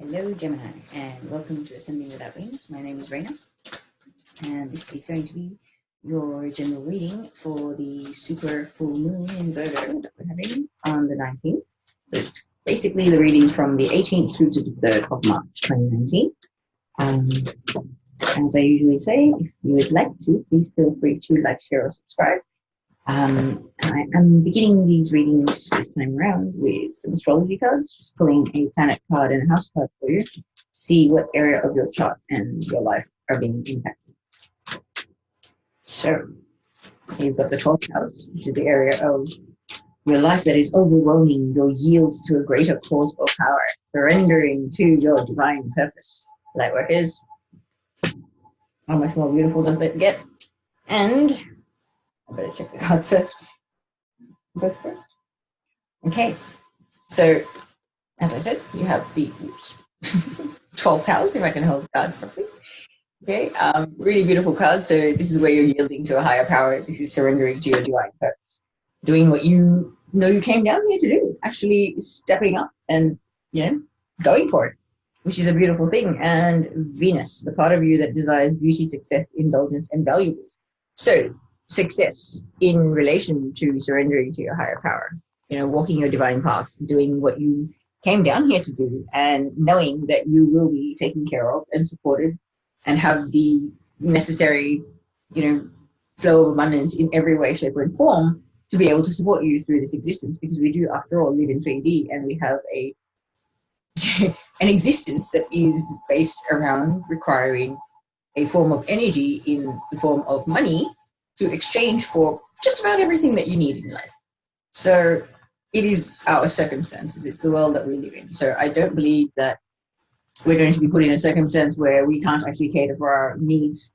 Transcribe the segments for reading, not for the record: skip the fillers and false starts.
Hello Gemini, and welcome to Ascending Without Wings. My name is Raina, and this is going to be your general reading for the super full moon in Virgo that we're having on the 19th. It's basically the readings from the 18th through to the 3rd of March 2019. As I usually say, if you would like to, please feel free to like, share, or subscribe. I am beginning these readings this time around with some astrology cards, just pulling a planet card and a house card for you to see what area of your chart and your life are being impacted. So, you've got the 12th house, which is the area of your life that is overwhelming, your yield to a greater cause or power, surrendering to your divine purpose. Lightworkers, how much more beautiful does that get? And I better check the cards first. Both correct. Okay, so as I said, you have the 12th house, if I can hold the card properly. Okay, really beautiful card. So this is where you're yielding to a higher power. This is surrendering to your divine purpose, doing what you know you came down here to do. Actually stepping up and going for it, which is a beautiful thing. And Venus, the part of you that desires beauty, success, indulgence, and valuables. So success in relation to surrendering to your higher power, walking your divine path, doing what you came down here to do, and knowing that you will be taken care of and supported and have the necessary, flow of abundance in every way, shape, or form to be able to support you through this existence, because we do, after all, live in 3D, and we have an existence that is based around requiring a form of energy in the form of money to exchange for just about everything that you need in life. So it is our circumstances. It's the world that we live in. So I don't believe that we're going to be put in a circumstance where we can't actually cater for our needs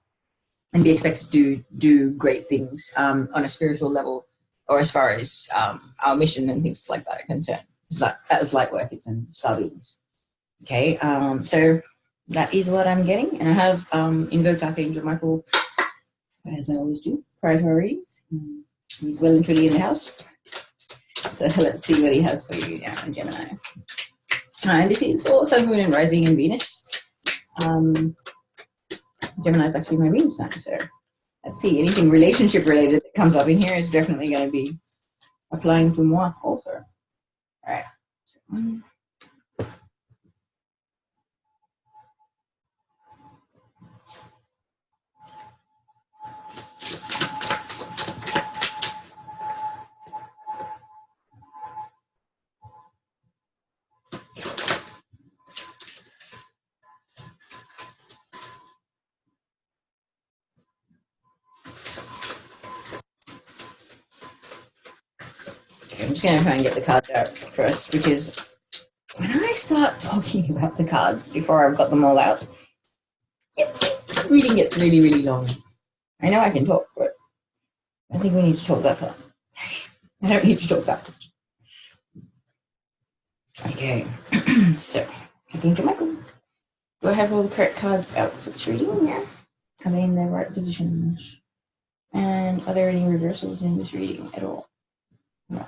and be expected to do great things on a spiritual level, or as far as our mission and things like that are concerned, as light workers and star beings. Okay, so that is what I'm getting. And I have invoked Arch Angel Michel, as I always do, prior to our readings. He's well and truly in the house. So let's see what he has for you now in Gemini. And this is for Sun, Moon, and Rising in Venus. Gemini is actually my Venus sign, so let's see. Anything relationship related that comes up in here is definitely going to be applying to moi also. All right. So, I'm just going to try and get the cards out first, because when I start talking about the cards before I've got them all out, the reading gets really, really long. I know I can talk, but I think we need to talk that far. I don't need to talk that much. Okay, so Angel Michel. Do I have all the correct cards out for this reading? Yeah. Are they in the right positions? And are there any reversals in this reading at all? No.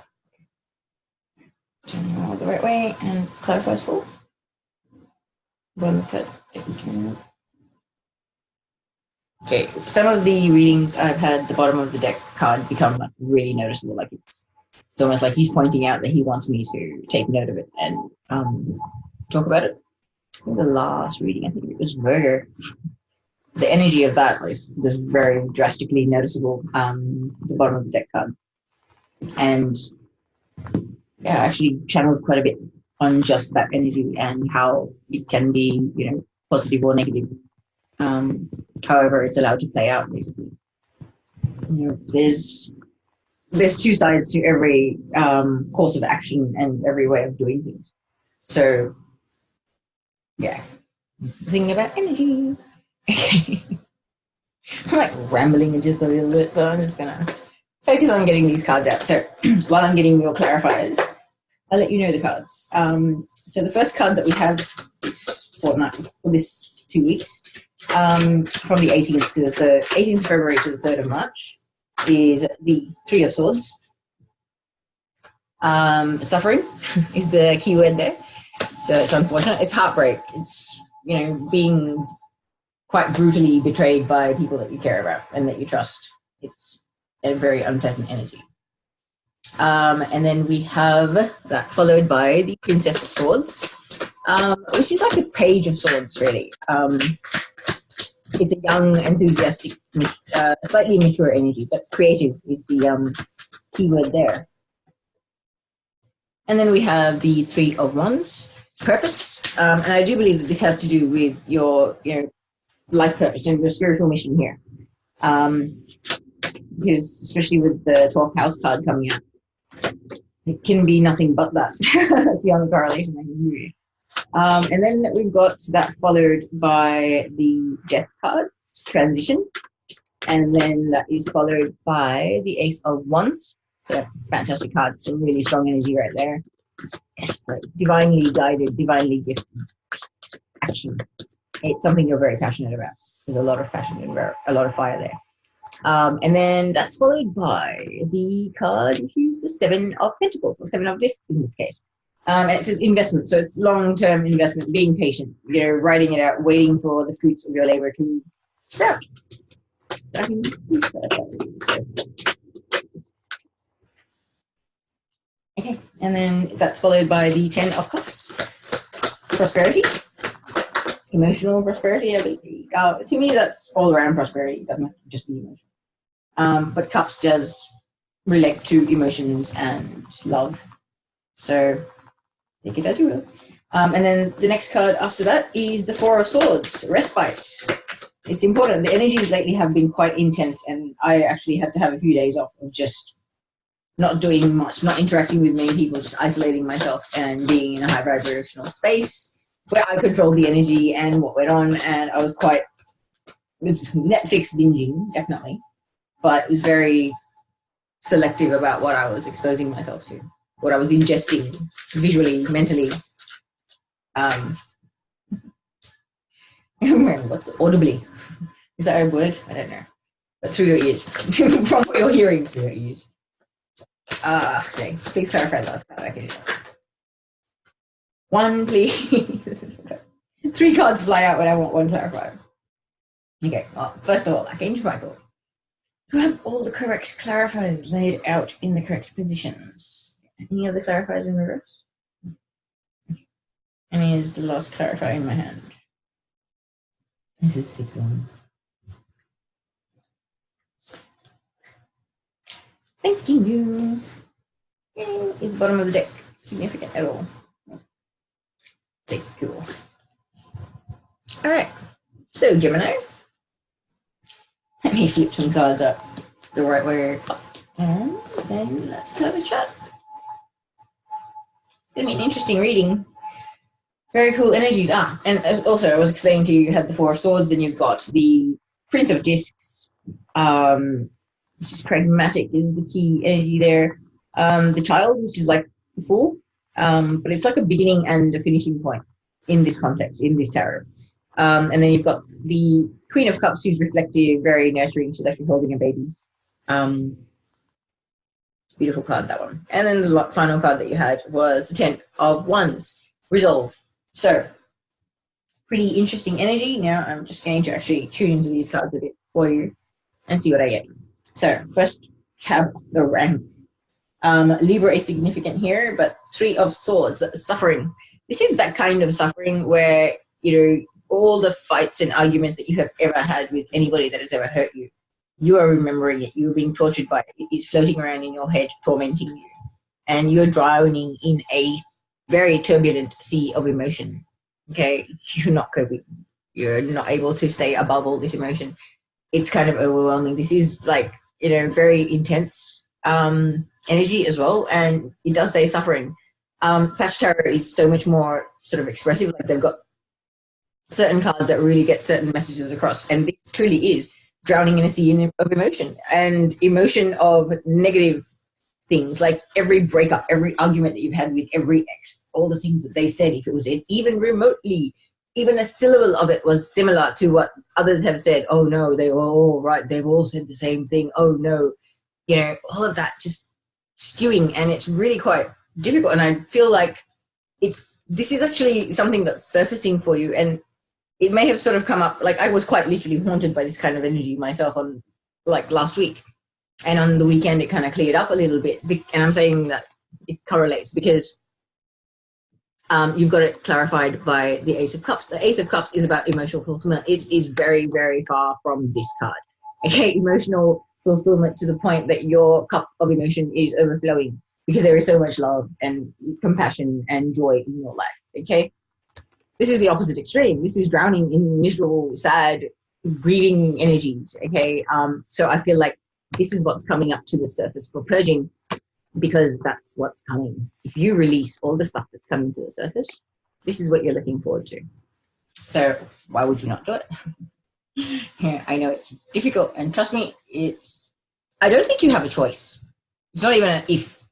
Turn them all the right way and clarify full. Bottom cut. Okay, some of the readings I've had the bottom of the deck card become really noticeable. Like it's almost like he's pointing out that he wants me to take note of it and talk about it. The last reading, I think it was Virgo. The energy of that was very drastically noticeable. The bottom of the deck card, and I actually channeled quite a bit on just that energy and how it can be, positive or negative. However, it's allowed to play out, basically. There's two sides to every course of action and every way of doing things. So, yeah, it's the thing about energy. I'm like rambling just a little bit, so I'm just gonna focus on getting these cards out. So while I'm getting your clarifiers, I'll let you know the cards. So the first card that we have this fortnight, or this 2 weeks, from the 18th to the 3rd, 18th of February to the 3rd of March, is the Three of Swords. Suffering is the key word there. So it's unfortunate. It's heartbreak. It's, you know, being quite brutally betrayed by people that you care about and that you trust. It's a very unpleasant energy. And then we have that followed by the Princess of Swords, which is like a page of swords, really. It's a young, enthusiastic, slightly mature energy, but creative is the keyword there. And then we have the Three of Wands, purpose. And I do believe that this has to do with your life purpose and your spiritual mission here. Because especially with the 12th house card coming out, it can be nothing but that. That's the only correlation I can give you. And then we've got that followed by the Death card, transition. And then that is followed by the Ace of Wands. So fantastic card, some really strong energy right there. Yes, like divinely guided, divinely gifted action. It's something you're very passionate about. There's a lot of passion and a lot of fire there. And then that's followed by the card, which is the Seven of Pentacles, or Seven of Discs in this case. And it says investment, so it's long-term investment, being patient, you know, writing it out, waiting for the fruits of your labor to sprout. So I can okay, and then that's followed by the Ten of Cups, prosperity, emotional prosperity. I believe. To me, that's all around prosperity. It doesn't have to just be emotional. But cups does relate to emotions and love. So take it as you will. And then the next card after that is the Four of Swords, respite. It's important. The energies lately have been quite intense, and I actually had to have a few days off of just not doing much, not interacting with many people, just isolating myself and being in a high vibrational space where I controlled the energy and what went on. And I was it was Netflix binging, definitely, but it was very selective about what I was exposing myself to, what I was ingesting visually, mentally. What's audibly? Is that a word? I don't know. But through your ears. From what you're hearing through your ears. Okay. Please clarify the last card. I can do that. One, please. 3 cards fly out when I want one clarified. Okay. Well, first of all, Archangel Michel, you have all the correct clarifiers laid out in the correct positions. Any other clarifiers in reverse? And here's the last clarifier in my hand. This is 6-1. Thank you. Yay. Is the bottom of the deck significant at all? Okay, cool. All right. So, Gemini, let me flip some cards up the right way up, and then let's have a chat. It's going to be an interesting reading. Very cool energies. And also I was explaining to you, you have the Four of Swords, then you've got the Prince of Discs, which is pragmatic, is the key energy there. The Child, which is like the Fool, but it's like a beginning and a finishing point in this context, in this tarot. And then you've got the Queen of Cups, who's reflective, very nurturing. She's actually holding a baby. Beautiful card, that one. And then the final card that you had was the Ten of Wands, resolve. So, pretty interesting energy. Now I'm just going to actually tune into these cards a bit for you and see what I get. So, first have the rank. Libra is significant here, but Three of Swords, suffering. This is that kind of suffering where, you know, all the fights and arguments that you have ever had with anybody that has ever hurt you, you are remembering it. You're being tortured by it. It is floating around in your head, tormenting you. And you're drowning in a very turbulent sea of emotion. Okay, you're not coping. You're not able to stay above all this emotion. It's kind of overwhelming. This is like, you know, very intense energy as well, and it does say suffering. Patch Tarot is so much more sort of expressive. Like they've got certain cards that really get certain messages across, and this truly is drowning in a sea of emotion, and emotion of negative things, like every breakup, every argument that you've had with every ex, all the things that they said, if it was even remotely, even a syllable of it was similar to what others have said. Oh no, they were all right. They've all said the same thing. Oh no, you know, all of that just stewing, and it's really quite difficult. And I feel like it's this is actually something that's surfacing for you, and it may have sort of come up, like I was quite literally haunted by this kind of energy myself on like last week, and on the weekend it kind of cleared up a little bit, and I'm saying that it correlates because you've got it clarified by the Ace of Cups. The Ace of Cups is about emotional fulfillment. It is very, very far from this card. Okay, emotional fulfillment to the point that your cup of emotion is overflowing because there is so much love and compassion and joy in your life. Okay, this is the opposite extreme. This is drowning in miserable, sad, grieving energies. Okay, so I feel like this is what's coming up to the surface for purging, because that's what's coming. If you release all the stuff that's coming to the surface, this is what you're looking forward to. So why would you not do it? Yeah, I know it's difficult, and trust me, I don't think you have a choice. It's not even an if.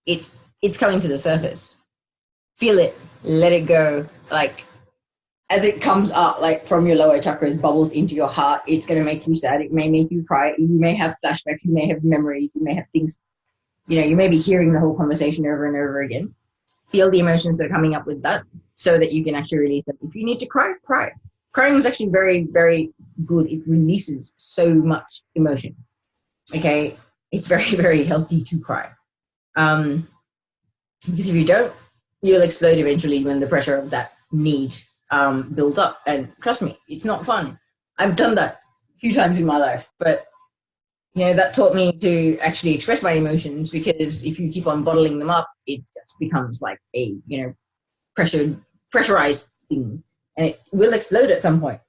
It's coming to the surface. Feel it, let it go. Like as it comes up, like from your lower chakras, bubbles into your heart, it's going to make you sad. It may make you cry. You may have flashbacks. You may have memories. You may have things. You may be hearing the whole conversation over and over again. Feel the emotions that are coming up with that so that you can actually release them. If you need to cry, cry. Crying is actually very, very good. It releases so much emotion. Okay? It's very, very healthy to cry. Because if you don't, you'll explode eventually when the pressure of that need builds up. And trust me, it's not fun. I've done that a few times in my life, but that taught me to actually express my emotions, because if you keep on bottling them up, it just becomes like a, pressurized thing, and it will explode at some point.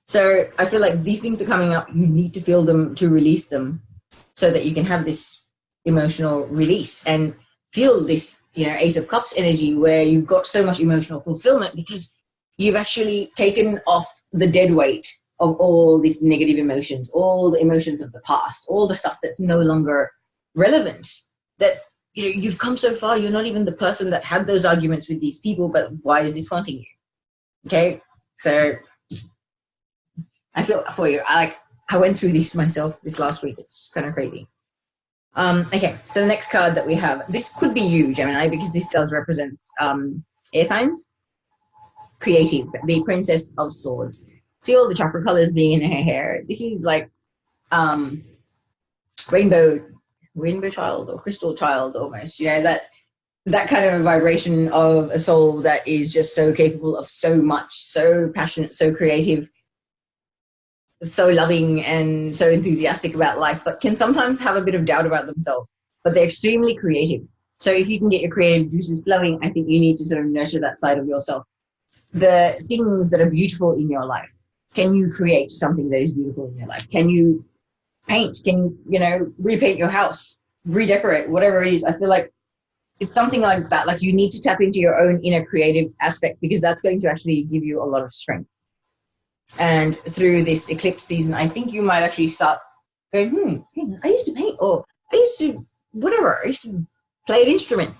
So I feel like these things are coming up. You need to feel them to release them so that you can have this emotional release and feel this, Ace of Cups energy where you've got so much emotional fulfillment because you've actually taken off the dead weight of all these negative emotions, all the emotions of the past, all the stuff that's no longer relevant. That, you've come so far, you're not even the person that had those arguments with these people, but why is this haunting you? Okay, so I feel for you. I went through this myself this last week. It's kind of crazy. Okay, so the next card that we have, this could be you, Gemini, because this does represent air signs. Creative, the Princess of Swords. See all the chakra colors being in her hair. This is like rainbow child or crystal child almost. That kind of vibration of a soul that is just so capable of so much, so passionate, so creative, so loving and so enthusiastic about life, but can sometimes have a bit of doubt about themselves. But they're extremely creative. So if you can get your creative juices flowing, I think you need to sort of nurture that side of yourself. The things that are beautiful in your life. Can you create something that is beautiful in your life? Can you paint? Can you, repaint your house, redecorate, whatever it is? I feel like it's something like that. Like you need to tap into your own inner creative aspect, because that's going to actually give you a lot of strength. And through this eclipse season, I think you might actually start going, I used to paint, or I used to whatever. I used to play an instrument.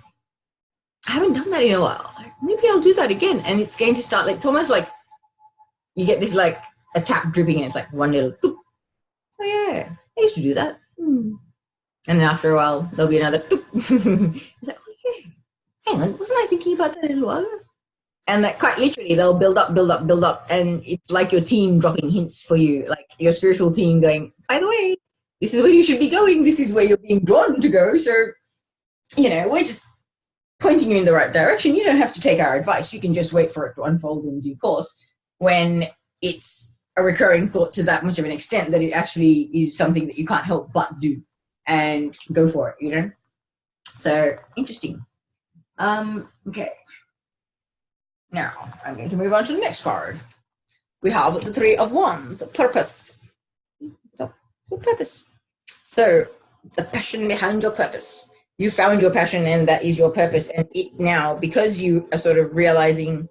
I haven't done that in a while. Maybe I'll do that again. And it's going to start, like, it's almost like you get this, like, a tap dripping, and it's like one little boop. Oh yeah, I used to do that. And then after a while, there'll be another boop. It's like, oh yeah, hang on, wasn't I thinking about that a little while ago? And that quite literally, they'll build up. And it's like your team dropping hints for you, like your spiritual team going, by the way, this is where you should be going. This is where you're being drawn to go. So, we're just pointing you in the right direction. You don't have to take our advice. You can just wait for it to unfold in due course when it's a recurring thought to that much of an extent that it actually is something that you can't help but do and go for it, So, interesting. Okay. Now, I'm going to move on to the next card. We have the Three of Wands, purpose. Purpose. So, the passion behind your purpose. You found your passion, and that is your purpose. And it now, because you are sort of realizing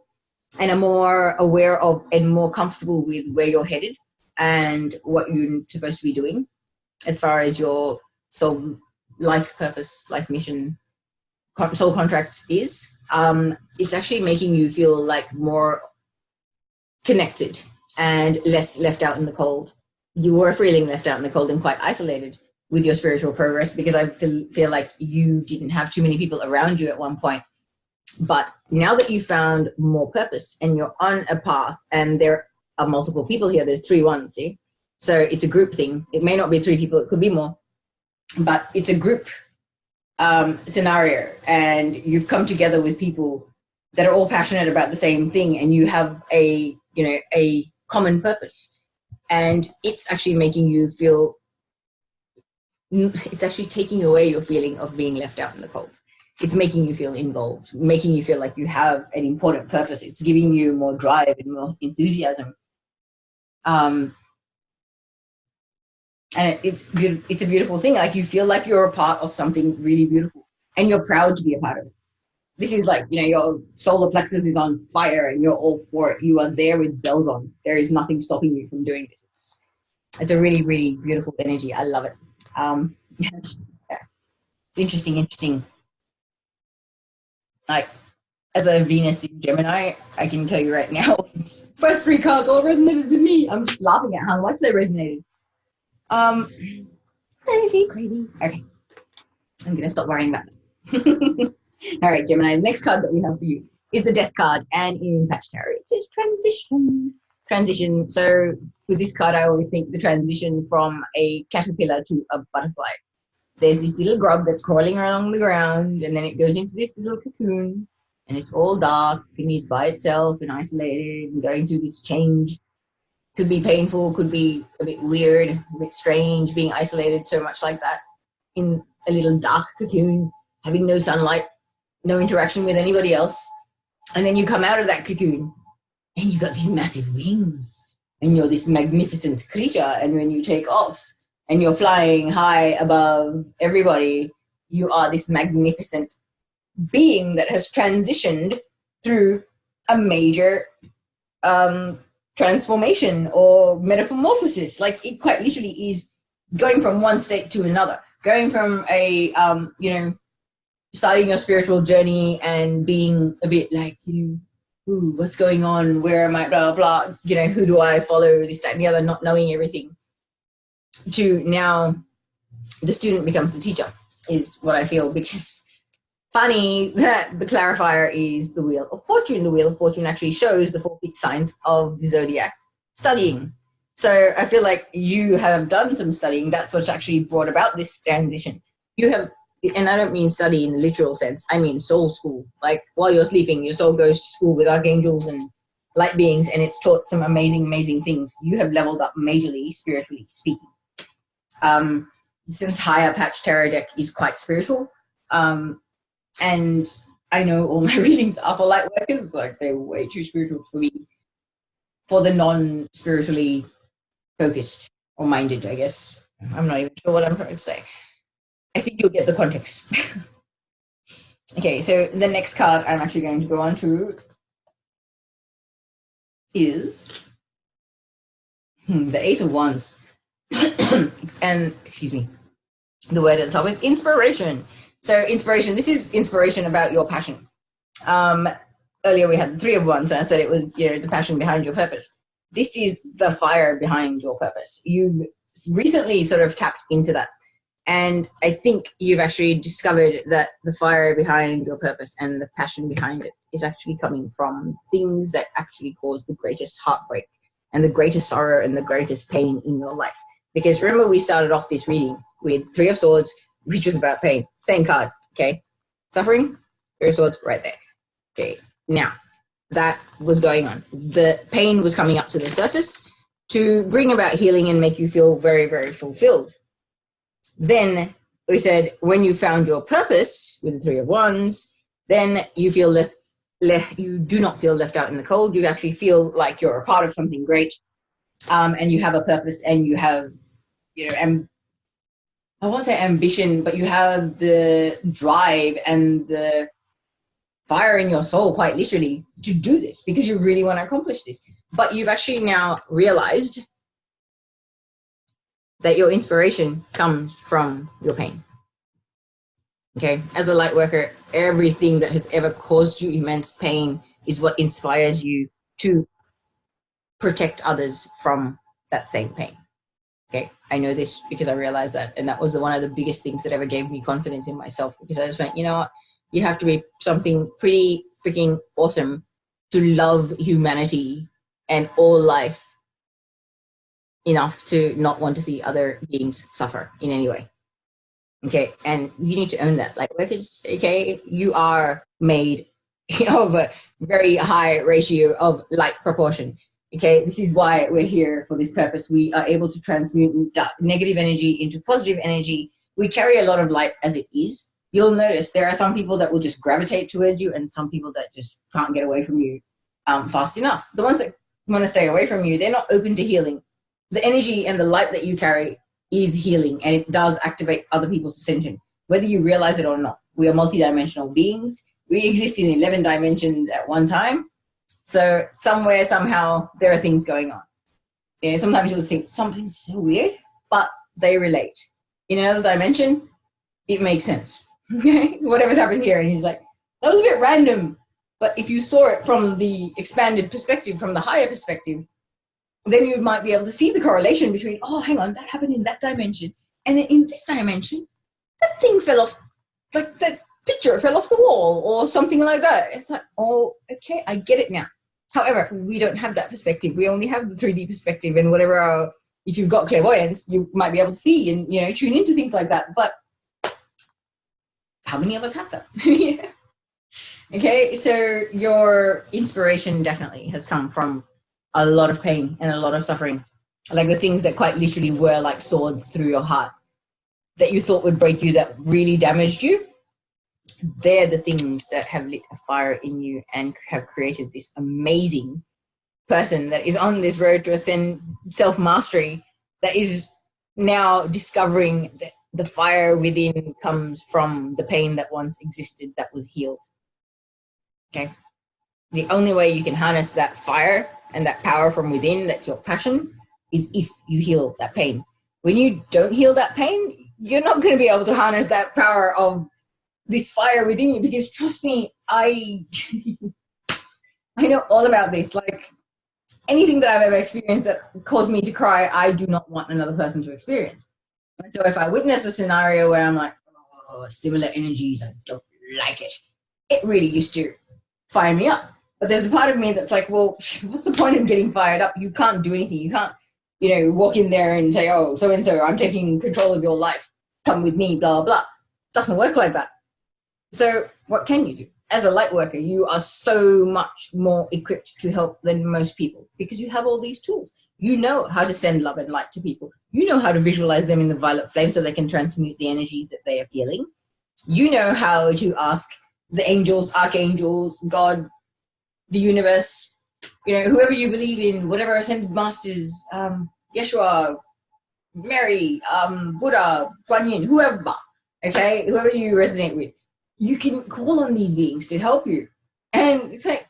and are more aware of and more comfortable with where you're headed and what you're supposed to be doing as far as your soul life purpose, life mission, soul contract is, it's actually making you feel like more connected and less left out in the cold. You were feeling left out in the cold and quite isolated with your spiritual progress, because I feel like you didn't have too many people around you at one point But now that you found more purpose and you're on a path, and there are multiple people here, there's 3 ones, see? So it's a group thing. It may not be 3 people, it could be more, but it's a group scenario, and you've come together with people that are all passionate about the same thing, and you have a common purpose, and it's actually making you feel, it's actually taking away your feeling of being left out in the cold. It's making you feel involved, making you feel like you have an important purpose. It's giving you more drive and more enthusiasm. And it's a beautiful thing. Like, you feel like you're a part of something really beautiful, and you're proud to be a part of it. This is like, your solar plexus is on fire and you're all for it. You are there with bells on. There is nothing stopping you from doing this. It's a really, really beautiful energy. I love it. Yeah. It's interesting. Like, as a Venus in Gemini, I can tell you right now, first 3 cards all resonated with me. I'm just laughing at how much they resonated. Crazy. Okay. I'm gonna stop worrying about it. All right, Gemini, the next card that we have for you is the Death card, and in Patch Tarot it says transition. So with this card, I always think the transition from a caterpillar to a butterfly. There's this little grub that's crawling along the ground, and then it goes into this little cocoon, and it's all dark, and it's by itself and isolated and going through this change. Could be painful, could be a bit weird, a bit strange, being isolated so much like that in a little dark cocoon, having no sunlight, no interaction with anybody else. And then you come out of that cocoon and you got these massive wings, and you're this magnificent creature. And when you take off and you're flying high above everybody, you are this magnificent being that has transitioned through a major transformation or metamorphosis. Like, it quite literally is going from one state to another, going from a starting your spiritual journey and being a bit like, ooh, what's going on, where am I, blah blah, who do I follow, this, that, and the other, not knowing everything, to now the student becomes the teacher, is what I feel. Because funny that the clarifier is the Wheel of Fortune. The Wheel of Fortune actually shows the 4 big signs of the zodiac studying. So I feel like you have done some studying. That's what's actually brought about this transition. You have, and I don't mean study in the literal sense, I mean soul school. Like, while you're sleeping, your soul goes to school with archangels and light beings, and it's taught some amazing things. You have leveled up majorly, spiritually speaking. This entire Patch Tarot deck is quite spiritual. And I know all my readings are for light workers. Like, they're way too spiritual for me, for the non-spiritually focused or minded, I guess. I'm not even sure what I'm trying to say. I think you'll get the context. Okay, so the next card I'm actually going to go on to is the Ace of Wands. And, excuse me, the word at the top is inspiration. So inspiration, this is inspiration about your passion. Earlier we had the 3 of Wands, and I said it was, the passion behind your purpose. This is the fire behind your purpose. You've recently sort of tapped into that. And I think you've actually discovered that the fire behind your purpose and the passion behind it is actually coming from things that actually cause the greatest heartbreak and the greatest sorrow and the greatest pain in your life. Because remember, we started off this reading with 3 of Swords, which was about pain. Same card, okay? Suffering, 3 of Swords, right there. Okay, now, that was going on. The pain was coming up to the surface to bring about healing and make you feel very, very fulfilled. Then we said, when you found your purpose with the 3 of Wands, then you feel you do not feel left out in the cold. You actually feel like you're a part of something great, and you have a purpose, and you have, I won't say ambition, but you have the drive and the fire in your soul, quite literally, to do this because you really want to accomplish this. But you've actually now realized that your inspiration comes from your pain. Okay, as a light worker, everything that has ever caused you immense pain is what inspires you to protect others from that same pain. Okay, I know this because I realized that, and that was one of the biggest things that ever gave me confidence in myself, because I just went, you know what, You have to be something pretty freaking awesome to love humanity and all life enough to not want to see other beings suffer in any way. Okay, and you need to own that. Like, okay, you are made of a very high ratio of like proportion. Okay, this is why we're here for this purpose. We are able to transmute negative energy into positive energy. We carry a lot of light as it is. You'll notice there are some people that will just gravitate towards you and some people that just can't get away from you fast enough. The ones that want to stay away from you, they're not open to healing. The energy and the light that you carry is healing, and it does activate other people's ascension, whether you realize it or not. We are multidimensional beings. We exist in 11 dimensions at one time. So somewhere, somehow, there are things going on. Yeah, sometimes you'll just think, something's so weird, but they relate. In another dimension, it makes sense. Whatever's happened here, and he's like, that was a bit random. But if you saw it from the expanded perspective, from the higher perspective, then you might be able to see the correlation between, oh, hang on, that happened in that dimension. And then in this dimension, that thing fell off, like that picture fell off the wall or something like that. It's like, oh, okay, I get it now. However, we don't have that perspective. We only have the 3D perspective, and whatever, if you've got clairvoyance, you might be able to see and, you know, tune into things like that. But how many of us have that? Yeah. Okay, so your inspiration definitely has come from a lot of pain and a lot of suffering. Like the things that quite literally were like swords through your heart that you thought would break you, that really damaged you. They're the things that have lit a fire in you and have created this amazing person that is on this road to ascend self-mastery, that is now discovering that the fire within comes from the pain that once existed that was healed. Okay? The only way you can harness that fire and that power from within, that's your passion, is if you heal that pain. When you don't heal that pain, you're not going to be able to harness that power of this fire within you, because trust me, I know all about this. Like, anything that I've ever experienced that caused me to cry, I do not want another person to experience. And so if I witness a scenario where I'm like, oh, similar energies, I don't like it, it really used to fire me up. But there's a part of me that's like, well, what's the point of getting fired up? You can't do anything. You can't, you know, walk in there and say, oh, so-and-so, I'm taking control of your life. Come with me, blah, blah. Doesn't work like that. So what can you do? As a light worker, you are so much more equipped to help than most people because you have all these tools. You know how to send love and light to people. You know how to visualize them in the violet flame so they can transmute the energies that they are feeling. You know how to ask the angels, archangels, God, the universe, you know, whoever you believe in, whatever ascended masters, Yeshua, Mary, Buddha, Kuan Yin, whoever, okay, whoever you resonate with, you can call on these beings to help you. And it's like,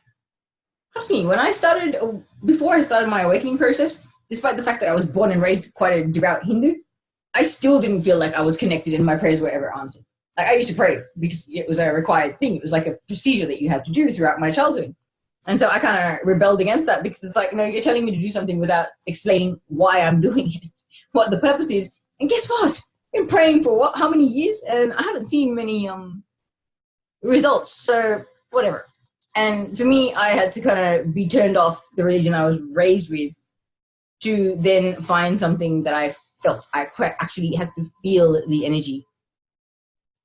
trust me, when I started, before I started my awakening process, despite the fact that I was born and raised quite a devout Hindu, I still didn't feel like I was connected and my prayers were ever answered. Like, I used to pray because it was a required thing. It was like a procedure that you had to do throughout my childhood. And so I kind of rebelled against that because it's like, you know, you're telling me to do something without explaining why I'm doing it, what the purpose is. And guess what? I've been praying for what, how many years? And I haven't seen many results. So whatever. And for me, I had to kind of be turned off the religion I was raised with to then find something that I felt. I actually had to feel the energy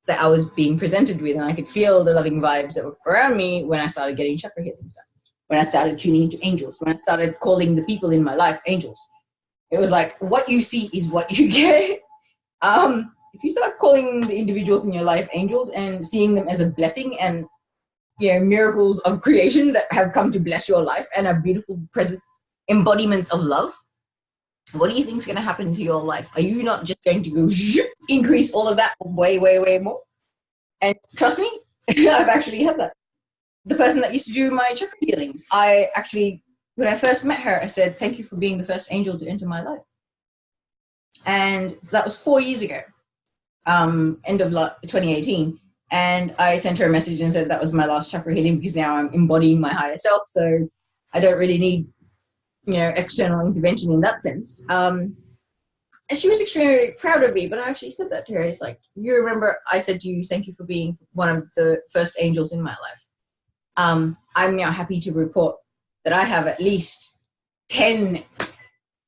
that I was being presented with, and I could feel the loving vibes that were around me when I started getting chakra healings done. When I started tuning into angels, when I started calling the people in my life angels. It was like, what you see is what you get. If you start calling the individuals in your life angels and seeing them as a blessing and, you know, miracles of creation that have come to bless your life and are beautiful present embodiments of love, what do you think is going to happen to your life? Are you not just going to go increase all of that way, way, way more? And trust me, I've actually had that. The person that used to do my chakra healings, I actually, when I first met her, I said, thank you for being the first angel to enter my life. And that was 4 years ago, end of 2018. And I sent her a message and said that was my last chakra healing because now I'm embodying my higher self. So I don't really need, you know, external intervention in that sense. And she was extremely proud of me, but I actually said that to her. It's like, you remember I said to you, thank you for being one of the first angels in my life. I'm now happy to report that I have at least 10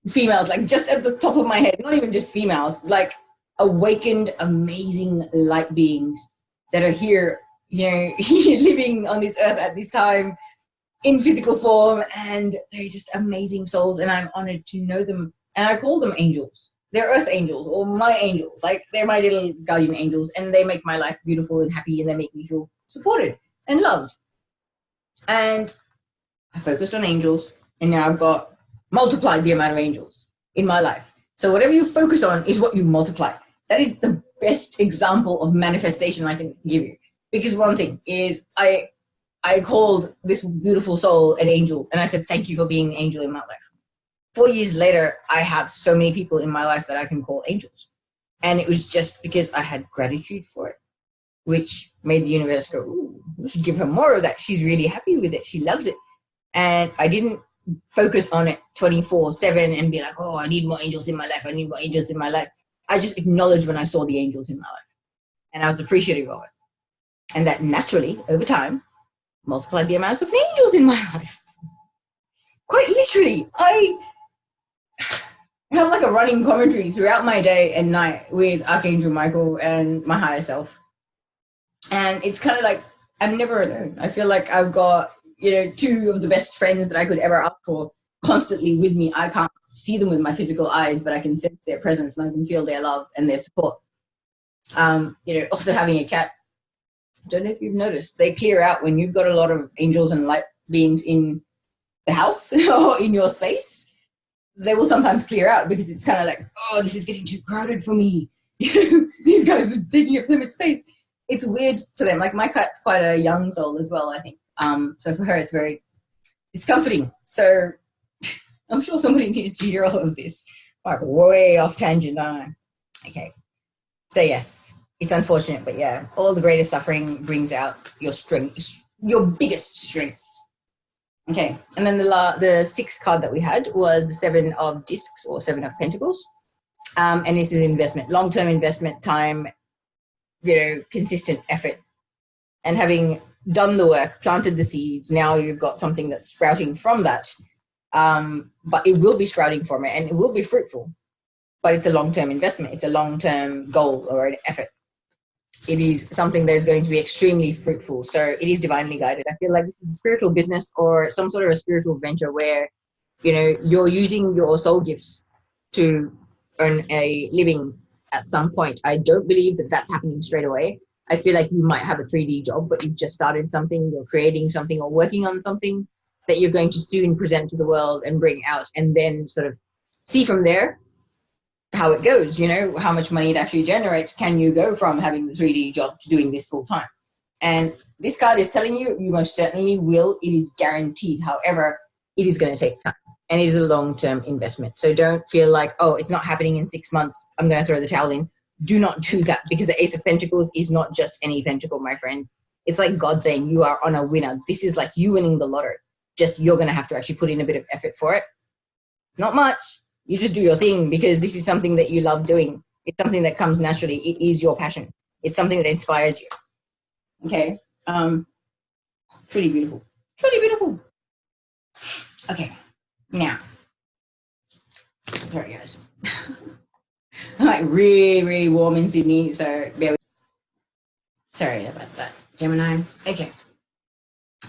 females, like just at the top of my head, not even just females, like awakened, amazing light beings that are here, you know, living on this earth at this time in physical form, and they're just amazing souls, and I'm honored to know them. And I call them angels. They're earth angels, or my angels. Like, they're my little guardian angels, and they make my life beautiful and happy, and they make me feel supported and loved. And I focused on angels, and now I've got multiplied the amount of angels in my life. So whatever you focus on is what you multiply. That is the best example of manifestation I can give you. Because one thing is, I called this beautiful soul an angel, and I said, thank you for being an angel in my life. 4 years later, I have so many people in my life that I can call angels. And it was just because I had gratitude for it, which made the universe go, ooh, we should give her more of that. She's really happy with it. She loves it. And I didn't focus on it 24/7 and be like, oh, I need more angels in my life. I need more angels in my life. I just acknowledged when I saw the angels in my life. And I was appreciative of it. And that naturally, over time, multiplied the amounts of angels in my life. Quite literally, I have like a running commentary throughout my day and night with Archangel Michael and my higher self. And it's kind of like, I'm never alone. I feel like I've got, you know, two of the best friends that I could ever ask for constantly with me. I can't see them with my physical eyes, but I can sense their presence and I can feel their love and their support. You know, also having a cat, I don't know if you've noticed, they clear out when you've got a lot of angels and light beings in the house or in your space. They will sometimes clear out because it's kind of like, oh, this is getting too crowded for me. These guys are taking up so much space. It's weird for them. Like, my cat's quite a young soul as well, I think. So for her, it's comforting. So I'm sure somebody needed to hear all of this. Like, way off tangent, aren't I? Okay. So yes, it's unfortunate, but yeah, all the greatest suffering brings out your strength, your biggest strengths. Okay, and then the sixth card that we had was the Seven of Discs, or Seven of Pentacles. And this is investment, long-term investment, time, you know, consistent effort. And having done the work, planted the seeds, now you've got something that's sprouting from that. But it will be sprouting from it, and it will be fruitful. But it's a long-term investment. It's a long-term goal or an effort. It is something that is going to be extremely fruitful. So it is divinely guided. I feel like this is a spiritual business or some sort of a spiritual venture where, you know, you're using your soul gifts to earn a living at some point. I don't believe that that's happening straight away. I feel like you might have a 3D job, but you've just started something, you're creating something or working on something that you're going to soon present to the world and bring out, and then sort of see from there how it goes, you know, how much money it actually generates. Can you go from having the 3D job to doing this full time? And this card is telling you, you most certainly will. It is guaranteed. However, it is going to take time, and it is a long-term investment. So don't feel like, oh, it's not happening in 6 months, I'm going to throw the towel in. Do not do that, because the Ace of Pentacles is not just any pentacle, my friend. It's like God saying you are on a winner. This is like you winning the lotto. Just you're going to have to actually put in a bit of effort for it. Not much. You just do your thing, because this is something that you love doing. It's something that comes naturally. It is your passion. It's something that inspires you. Okay. Pretty beautiful. Pretty beautiful. Okay. Now. Sorry, guys. I'm like really, really warm in Sydney, so bear with me. Sorry about that, Gemini. Okay.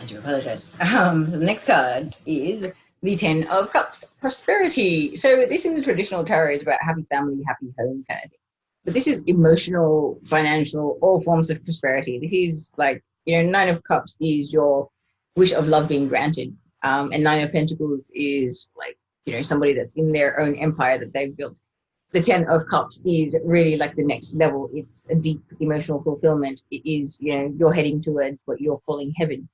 I do apologize. So the next card is the 10 of Cups, prosperity. So this in the traditional tarot is about happy family, happy home kind of thing. But this is emotional, financial, all forms of prosperity. This is like, you know, 9 of Cups is your wish of love being granted. And 9 of Pentacles is like, you know, somebody that's in their own empire that they've built. The 10 of Cups is really like the next level. It's a deep emotional fulfillment. It is, you know, you're heading towards what you're calling heaven.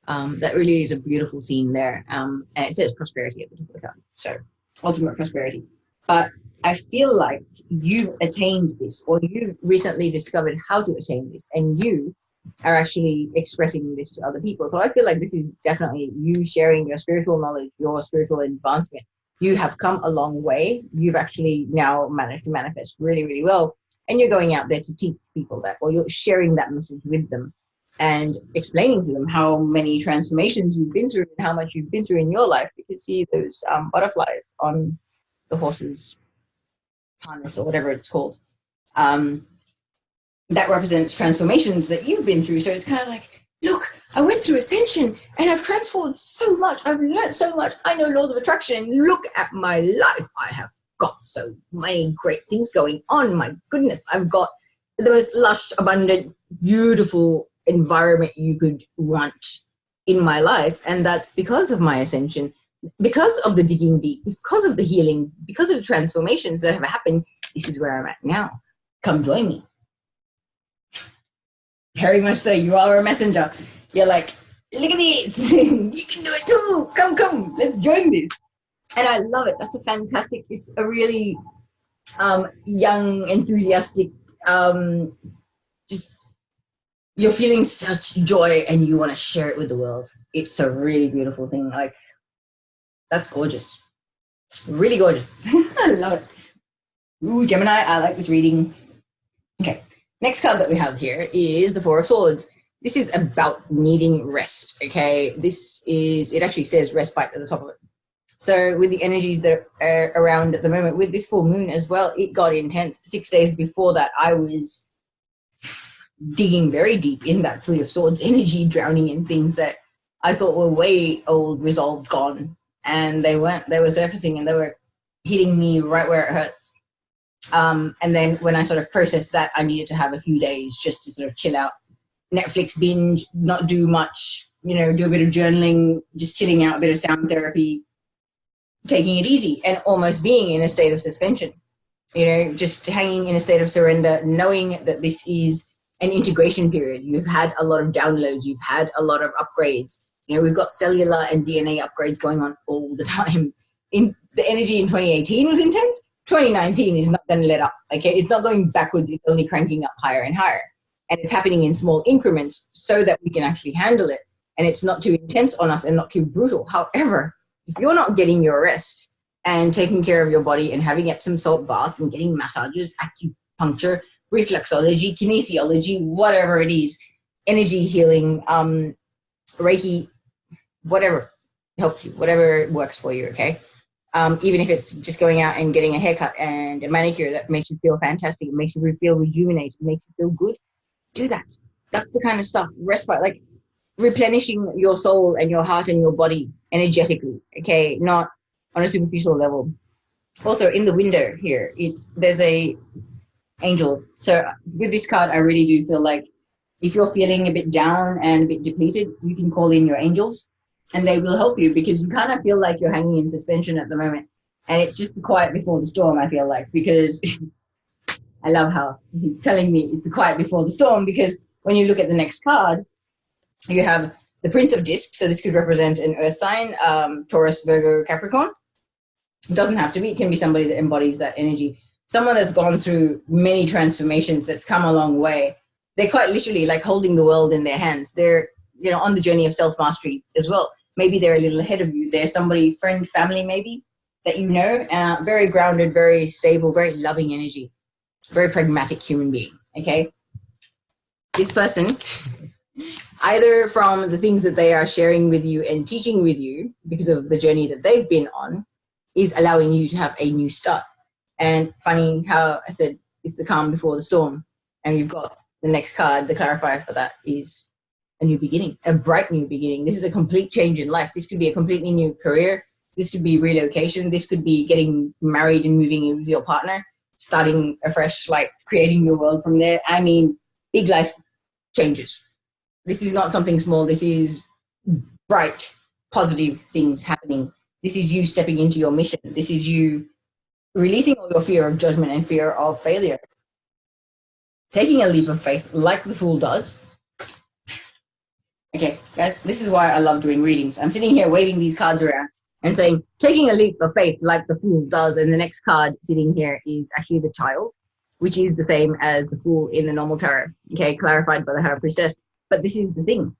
That really is a beautiful scene there. And it says prosperity at the top of the card. So ultimate prosperity. But I feel like you've attained this, or you've recently discovered how to attain this, and you are actually expressing this to other people. So I feel like this is definitely you sharing your spiritual knowledge, your spiritual advancement You have come a long way. You've actually now managed to manifest really, really well. And you're going out there to teach people that, or you're sharing that message with them and explaining to them how many transformations you've been through and how much you've been through in your life. You can see those butterflies on the horse's harness or whatever it's called. That represents transformations that you've been through. So it's kind of like, look, I went through ascension and I've transformed so much. I've learned so much. I know laws of attraction. Look at my life. I have got so many great things going on. My goodness, I've got the most lush, abundant, beautiful environment you could want in my life. And that's because of my ascension, because of the digging deep, because of the healing, because of the transformations that have happened. This is where I'm at now. Come join me. Very much so. You are a messenger. You're like, look at this. You can do it too. Come. Let's join this. And I love it. That's a fantastic, it's a really young, enthusiastic, just, you're feeling such joy and you want to share it with the world. It's a really beautiful thing. Like, that's gorgeous. Really gorgeous. I love it. Ooh, Gemini, I like this reading. Okay. Next card that we have here is the Four of Swords. This is about needing rest, okay? It actually says respite at the top of it. So with the energies that are around at the moment, with this full moon as well, it got intense. 6 days before that, I was digging very deep in that Three of Swords energy, drowning in things that I thought were way old, resolved, gone. And they weren't. They were surfacing and they were hitting me right where it hurts. And then when I sort of processed that, I needed to have a few days just to sort of chill out, Netflix binge, not do much, do a bit of journaling, just chilling out, a bit of sound therapy, taking it easy and almost being in a state of suspension, just hanging in a state of surrender, knowing that this is an integration period. You've had a lot of downloads. You've had a lot of upgrades. We've got cellular and DNA upgrades going on all the time. The energy in 2018 was intense. 2019 is not going to let up. Okay, it's not going backwards. It's only cranking up higher and higher, and it's happening in small increments so that we can actually handle it, and it's not too intense on us and not too brutal. However, if you're not getting your rest and taking care of your body and having Epsom salt baths and getting massages, acupuncture, reflexology, kinesiology, whatever it is, energy healing, Reiki, whatever helps you, whatever works for you. Okay. Even if it's just going out and getting a haircut and a manicure that makes you feel fantastic, it makes you feel rejuvenated, it makes you feel good, do that. That's the kind of stuff. Respite, like replenishing your soul and your heart and your body energetically, okay? Not on a superficial level. Also, in the window here, there's a angel. So with this card, I really do feel like if you're feeling a bit down and a bit depleted, you can call in your angels. And they will help you because you kind of feel like you're hanging in suspension at the moment. And it's just the quiet before the storm, I feel like, because I love how he's telling me it's the quiet before the storm, because when you look at the next card, you have the Prince of Discs. So this could represent an earth sign, Taurus, Virgo, Capricorn. It doesn't have to be. It can be somebody that embodies that energy. Someone that's gone through many transformations, that's come a long way. They're quite literally like holding the world in their hands. They're on the journey of self-mastery as well. Maybe they're a little ahead of you. They're somebody, friend, family maybe, that you know, very grounded, very stable, very loving energy, very pragmatic human being, okay? This person, either from the things that they are sharing with you and teaching with you because of the journey that they've been on, is allowing you to have a new start. And funny how I said it's the calm before the storm, and you've got the next card, the clarifier for that is a new beginning, a bright new beginning. This is a complete change in life. This could be a completely new career. This could be relocation. This could be getting married and moving in with your partner, starting afresh, like creating your world from there. I mean, big life changes. This is not something small. This is bright, positive things happening. This is you stepping into your mission. This is you releasing all your fear of judgment and fear of failure. Taking a leap of faith like the Fool does. Okay, guys, this is why I love doing readings. I'm sitting here waving these cards around and saying, taking a leap of faith like the Fool does, and the next card sitting here is actually the Child, which is the same as the Fool in the normal tarot, okay, clarified by the High Priestess. But this is the thing.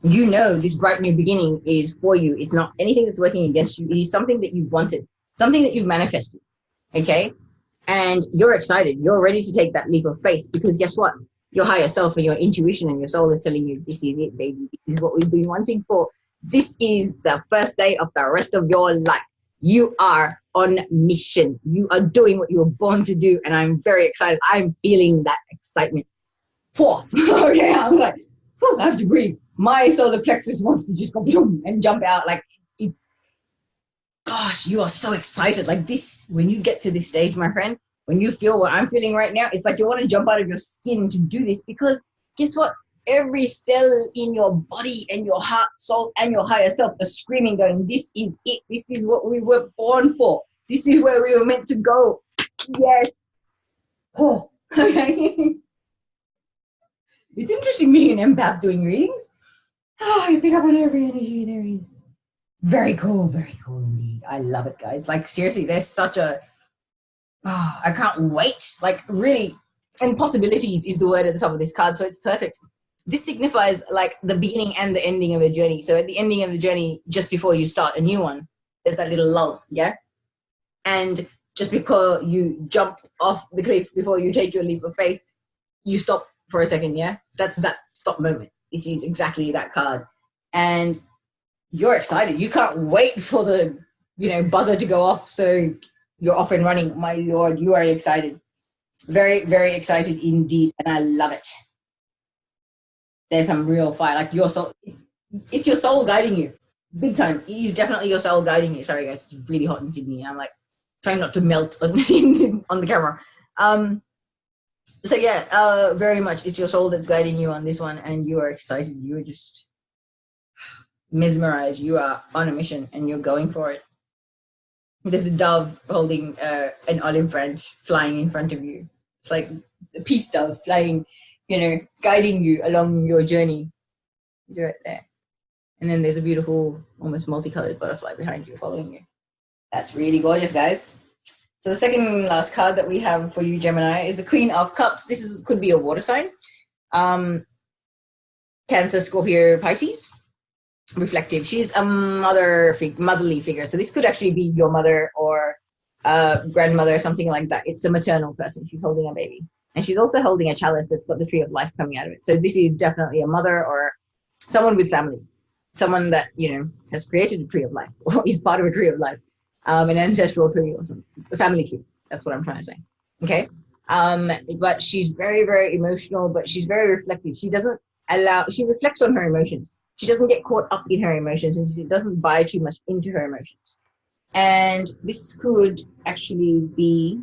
This bright new beginning is for you. It's not anything that's working against you. It is something that you wanted. something that you've manifested, okay? And you're excited. You're ready to take that leap of faith because guess what? Your higher self and your intuition and your soul is telling you, this is it, baby. This is what we've been wanting for. This is the first day of the rest of your life. You are on mission. You are doing what you were born to do. And I'm very excited. I'm feeling that excitement. Okay, I'm like, I have to breathe. My solar plexus wants to just go and jump out. Like, it's, gosh, you are so excited. Like this, when you get to this stage, my friend, when you feel what I'm feeling right now, it's like you want to jump out of your skin to do this because guess what? Every cell in your body and your heart, soul, and your higher self are screaming, going, this is it. This is what we were born for. This is where we were meant to go. Yes. Oh, okay. It's interesting being an empath doing readings. Oh, you pick up on every energy there is. Very cool indeed. I love it, guys. Like, seriously, there's such a, I can't wait. Like, really, and possibilities is the word at the top of this card, so it's perfect. This signifies like the beginning and the ending of a journey. So at the ending of the journey, just before you start a new one, there's that little lull, yeah? And just because you jump off the cliff before you take your leap of faith, you stop for a second, yeah? That's that stop moment. This is exactly that card. And you're excited. You can't wait for the, buzzer to go off so you're off and running. My Lord, you are excited. Very, very excited indeed. And I love it. There's some real fire. Like your soul, it's your soul guiding you. Big time. It is definitely your soul guiding you. Sorry, guys. It's really hot in Sydney. I'm like trying not to melt on the camera. So yeah, very much. It's your soul that's guiding you on this one. And you are excited. You are just mesmerized. You are on a mission and you're going for it. There's a dove holding an olive branch flying in front of you. It's like a peace dove flying, guiding you along your journey. You're right there. And then there's a beautiful, almost multicolored butterfly behind you following you. That's really gorgeous, guys. So the second and last card that we have for you, Gemini, is the Queen of Cups. This could be a water sign. Cancer, Scorpio, Pisces. Reflective. She's a motherly figure. So this could actually be your mother or grandmother, something like that. It's a maternal person. She's holding a baby. And she's also holding a chalice that's got the tree of life coming out of it. So this is definitely a mother or someone with family. Someone that, has created a tree of life or is part of a tree of life. An ancestral tree or something. A family tree. That's what I'm trying to say. Okay? But she's very, very emotional, but she's very reflective. She reflects on her emotions. She doesn't get caught up in her emotions and she doesn't buy too much into her emotions. And this could actually be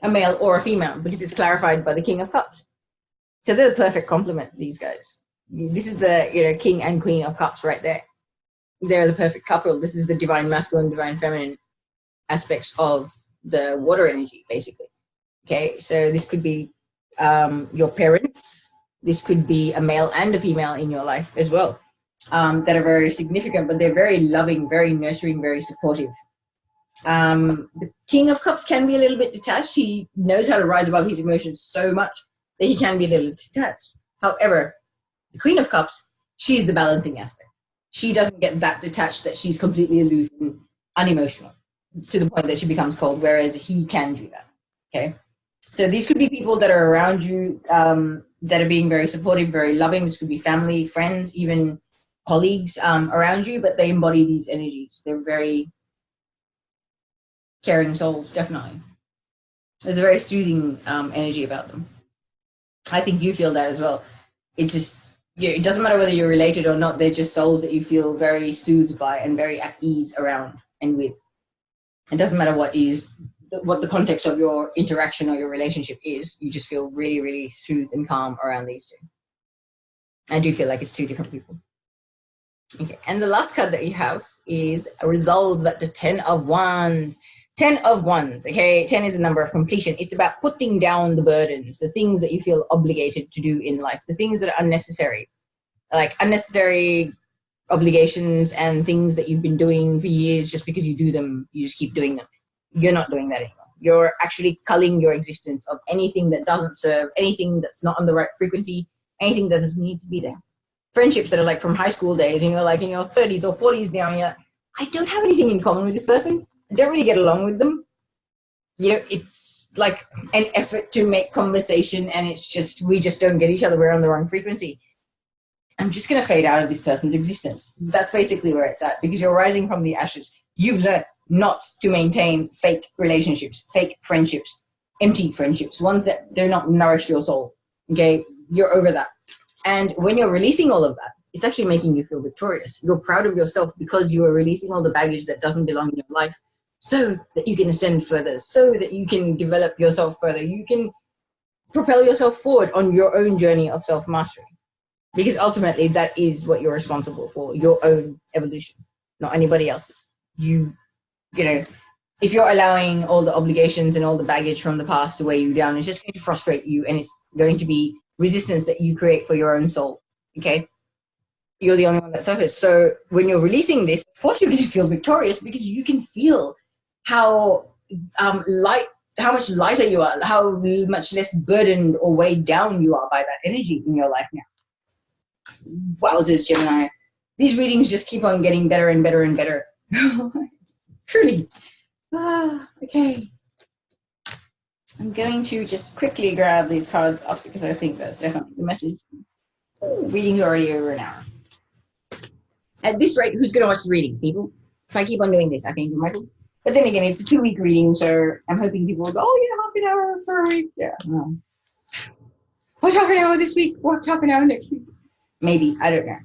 a male or a female because it's clarified by the King of Cups. So they're the perfect complement, these guys. This is the King and Queen of Cups right there. They're the perfect couple. This is the divine masculine, divine feminine aspects of the water energy, basically. Okay, so this could be your parents. This could be a male and a female in your life as well. That are very significant, but they're very loving, very nurturing, very supportive. The King of Cups can be a little bit detached. He knows how to rise above his emotions so much that he can be a little detached. However, the Queen of Cups, she's the balancing aspect. She doesn't get that detached that she's completely aloof and unemotional to the point that she becomes cold, whereas he can do that. Okay, so these could be people that are around you that are being very supportive, very loving. This could be family, friends, even colleagues around you, but they embody these energies. They're very caring souls, definitely. There's a very soothing energy about them. I think you feel that as well. It's just, it doesn't matter whether you're related or not, they're just souls that you feel very soothed by and very at ease around and with. It doesn't matter what the context of your interaction or your relationship is, you just feel really, really soothed and calm around these two. I do feel like it's two different people. Okay, and the last card that you have is a resolve at the 10 of Wands. 10 of Wands, okay? 10 is a number of completion. It's about putting down the burdens, the things that you feel obligated to do in life, the things that are unnecessary, like unnecessary obligations and things that you've been doing for years just because you do them, you just keep doing them. You're not doing that anymore. You're actually culling your existence of anything that doesn't serve, anything that's not on the right frequency, anything that doesn't need to be there. Friendships that are like from high school days and you're like in your 30s or 40s now and you're like, I don't have anything in common with this person. don't really get along with them. You know, it's like an effort to make conversation, and it's just, we just don't get each other. We're on the wrong frequency. I'm just going to fade out of this person's existence. That's basically where it's at, because you're rising from the ashes. You've learned not to maintain fake relationships, fake friendships, empty friendships, ones that do not nourish your soul. Okay, you're over that. And when you're releasing all of that, it's actually making you feel victorious. You're proud of yourself because you are releasing all the baggage that doesn't belong in your life, so that you can ascend further, so that you can develop yourself further. You can propel yourself forward on your own journey of self-mastery. Because ultimately, that is what you're responsible for, your own evolution, not anybody else's. You know, if you're allowing all the obligations and all the baggage from the past to weigh you down, it's just going to frustrate you, and it's going to be resistance that you create for your own soul, okay? You're the only one that suffers. So when you're releasing this, of course you're going to feel victorious, because you can feel how how much lighter you are, how much less burdened or weighed down you are by that energy in your life now. Wowzers, Gemini. These readings just keep on getting better and better and better. Truly. Okay. I'm going to just quickly grab these cards up, because I think that's definitely the message. Readings are already over an hour. At this rate, who's going to watch the readings, people? If I keep on doing this, I can do Michael. But then again, it's a 2-week reading, so I'm hoping people will go, oh yeah, half an hour per week. Yeah. No. Watch half an hour this week, watch half an hour next week. Maybe, I don't know.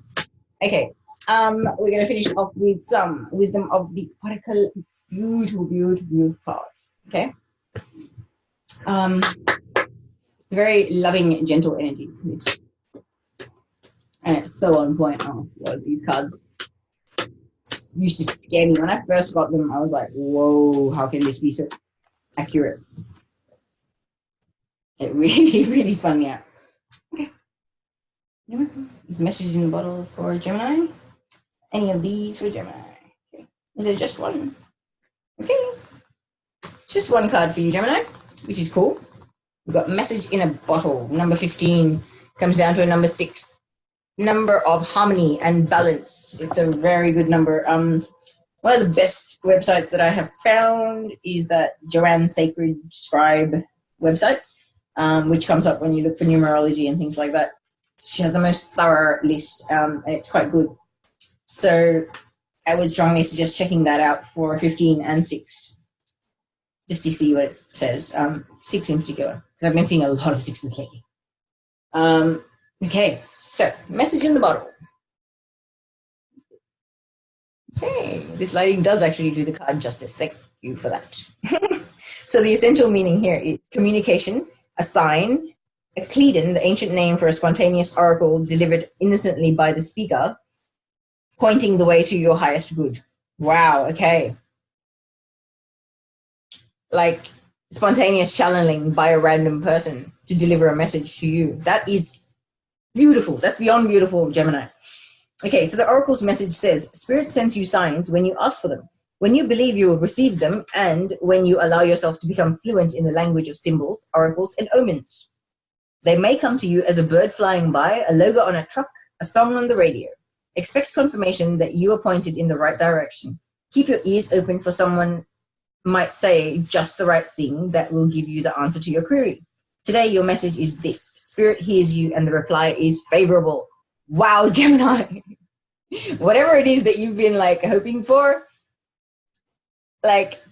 Okay, we're going to finish off with some wisdom of the oracle. Beautiful, beautiful, beautiful cards. Okay. It's a very loving, gentle energy. And it's so on point. Oh, Lord, these cards used to scare me. When I first got them, I was like, whoa, how can this be so accurate? It really, really spun me out. Okay. Is message in the bottle for Gemini? Any of these for Gemini? Okay. Is it just one? Okay. Just one card for you, Gemini, which is cool. We've got message in a bottle. Number 15 comes down to a number 6. Number of harmony and balance. It's a very good number. One of the best websites that I have found is that Joanne Sacred Scribe website, which comes up when you look for numerology and things like that. She has the most thorough list, and it's quite good. So I would strongly suggest checking that out for 15 and 6, just to see what it says. 6 in particular, because I've been seeing a lot of 6s lately. Okay, so message in the bottle. Okay, this lighting does actually do the card justice. Thank you for that. So the essential meaning here is communication, a sign, a Cledon, the ancient name for a spontaneous oracle delivered innocently by the speaker, pointing the way to your highest good. Wow, okay. Like spontaneous channeling by a random person to deliver a message to you. That is beautiful. That's beyond beautiful, Gemini. Okay, so the oracle's message says, Spirit sends you signs when you ask for them, when you believe you will receive them, and when you allow yourself to become fluent in the language of symbols, oracles, and omens. They may come to you as a bird flying by, a logo on a truck, a song on the radio. Expect confirmation that you are pointed in the right direction. Keep your ears open for someone might say just the right thing that will give you the answer to your query. Today, your message is this. Spirit hears you and the reply is favorable. Wow, Gemini. Whatever it is that you've been like hoping for, like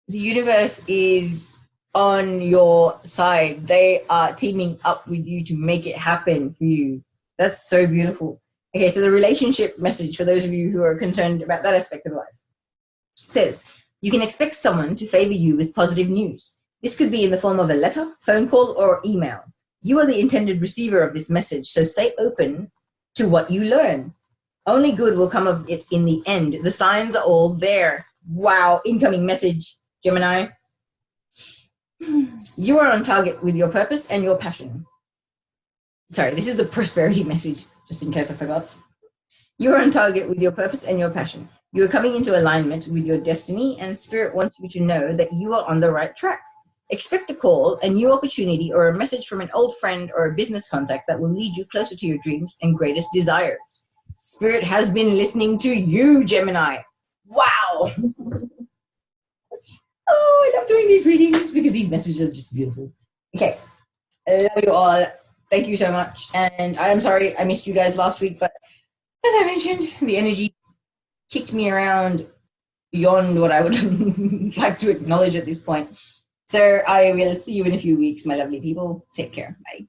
the universe is on your side. They are teaming up with you to make it happen for you. That's so beautiful. Okay, so the relationship message for those of you who are concerned about that aspect of life says, you can expect someone to favor you with positive news. This could be in the form of a letter, phone call, or email. You are the intended receiver of this message, so stay open to what you learn. Only good will come of it in the end. The signs are all there. Wow, incoming message, Gemini. You are on target with your purpose and your passion. Sorry, this is the prosperity message, just in case I forgot. You are on target with your purpose and your passion. You are coming into alignment with your destiny, and Spirit wants you to know that you are on the right track. Expect a call, a new opportunity, or a message from an old friend or a business contact that will lead you closer to your dreams and greatest desires. Spirit has been listening to you, Gemini. Wow! Oh, I love doing these readings because these messages are just beautiful. Okay. I love you all. Thank you so much. And I am sorry I missed you guys last week, but as I mentioned, the energy kicked me around beyond what I would like to acknowledge at this point. So I will see you in a few weeks, my lovely people. Take care. Bye.